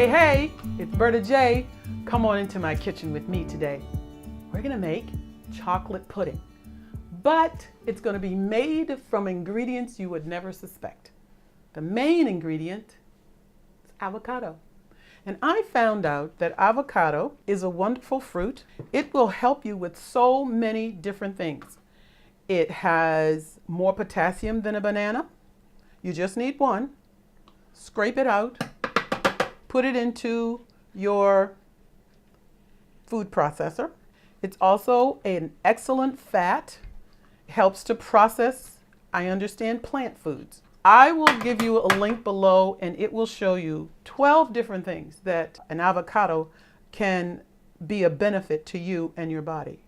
Hey, hey, it's Berta J. Come on into my kitchen with me today. We're gonna make chocolate pudding, but it's gonna be made from ingredients you would never suspect. The main ingredient is avocado. And I found out that avocado is a wonderful fruit. It will help you with so many different things. It has more potassium than a banana. You just need one. Scrape it out. Put it into your food processor. It's also an excellent fat. It helps to process, I understand, plant foods. I will give you a link below and it will show you 12 different things that an avocado can be a benefit to you and your body.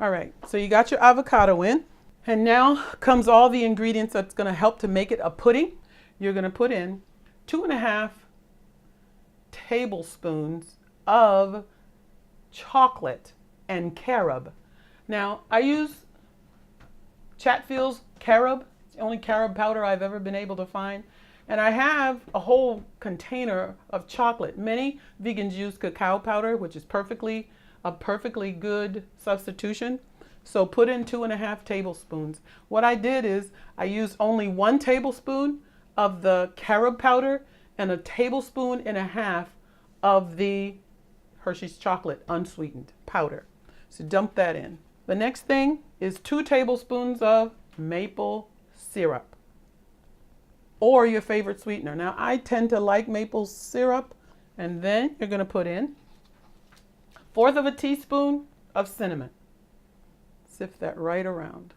All right, so you got your avocado in, and now comes all the ingredients that's going to help to make it a pudding. You're going to put in 2.5 tablespoons of chocolate and carob. Now, I use Chatfield's carob. It's the only carob powder I've ever been able to find. And I have a whole container of chocolate. Many vegans use cacao powder, which is a perfectly good substitution. So put in 2.5 tablespoons. What I did is I used only 1 tablespoon of the carob powder and 1.5 tablespoons of the Hershey's chocolate unsweetened powder. So dump that in. The next thing is 2 tablespoons of maple syrup or your favorite sweetener. Now I tend to like maple syrup. And then you're going to put in 1/4 teaspoon of cinnamon. Sift that right around.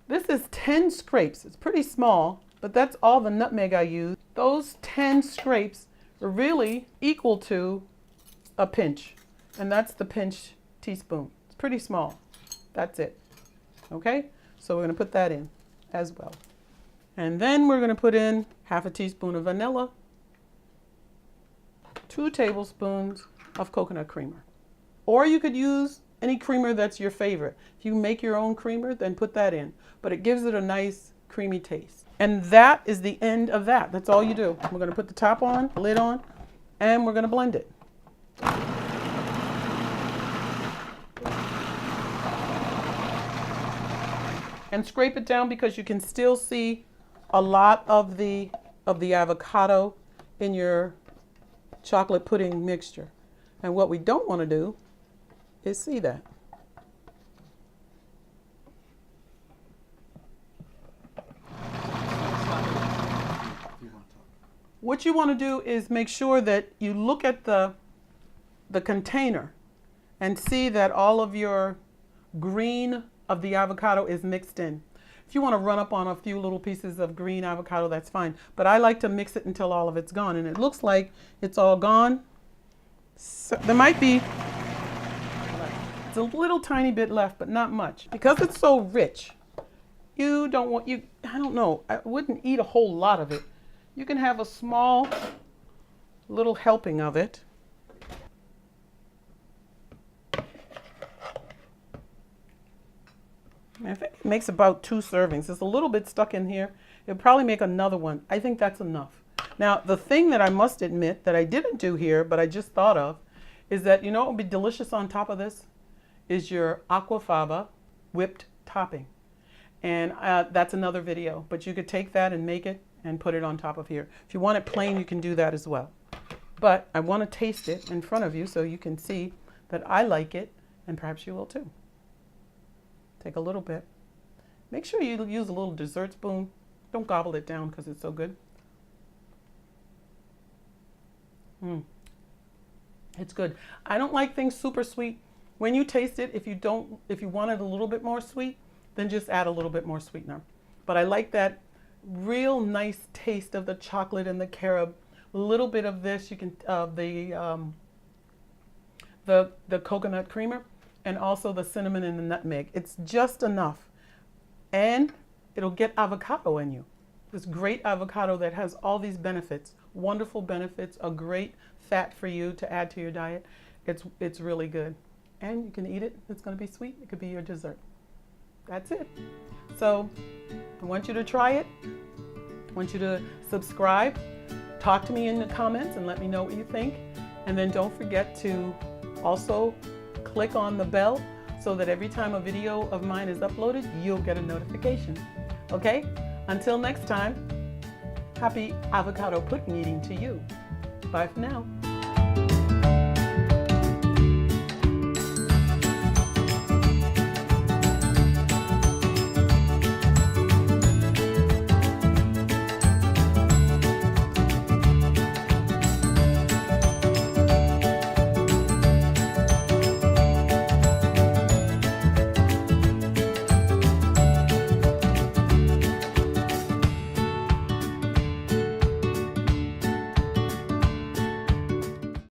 This is 10 scrapes. It's pretty small, but that's all the nutmeg I use. Those 10 scrapes are really equal to a pinch, and that's the pinch teaspoon. It's pretty small. That's it. Okay, so we're going to put that in as well. And then we're going to put in 1/2 teaspoon of vanilla, 2 tablespoons of coconut creamer. Or you could use any creamer that's your favorite. If you make your own creamer, then put that in. But it gives it a nice creamy taste. And that is the end of that. That's all you do. We're going to put the top on, lid on, and we're going to blend it. And scrape it down because you can still see a lot of the avocado in your chocolate pudding mixture. And what we don't want to do is see that. What you want to do is make sure that you look at the container and see that all of your green of the avocado is mixed in. If you want to run up on a few little pieces of green avocado, that's fine. But I like to mix it until all of it's gone. And it looks like it's all gone. So there might be it's a little tiny bit left, but not much. Because it's so rich, I don't know, I wouldn't eat a whole lot of it. You can have a small little helping of it. I think it makes about 2 servings. There's a little bit stuck in here. It'll probably make another one. I think that's enough. Now, the thing that I must admit that I didn't do here, but I just thought of, is that, you know what would be delicious on top of this? Is your aquafaba whipped topping. And that's another video, but you could take that and make it and put it on top of here. If you want it plain, you can do that as well. But I want to taste it in front of you so you can see that I like it, and perhaps you will too. Take a little bit. Make sure you use a little dessert spoon. Don't gobble it down because it's so good. It's good. I don't like things super sweet. When you taste it, if you want it a little bit more sweet, then just add a little bit more sweetener. But I like that real nice taste of the chocolate and the carob. A little bit of this, you can the coconut creamer, and also the cinnamon and the nutmeg. It's just enough, and it'll get avocado in you. This great avocado that has all these benefits, wonderful benefits, a great fat for you to add to your diet. It's really good. And you can eat it. It's going to be sweet. It could be your dessert. That's it. So I want you to try it. I want you to subscribe. talk to me in the comments and let me know what you think. And then don't forget to also click on the bell so that every time a video of mine is uploaded, you'll get a notification. Okay? Until next time, happy avocado pudding eating to you. Bye for now.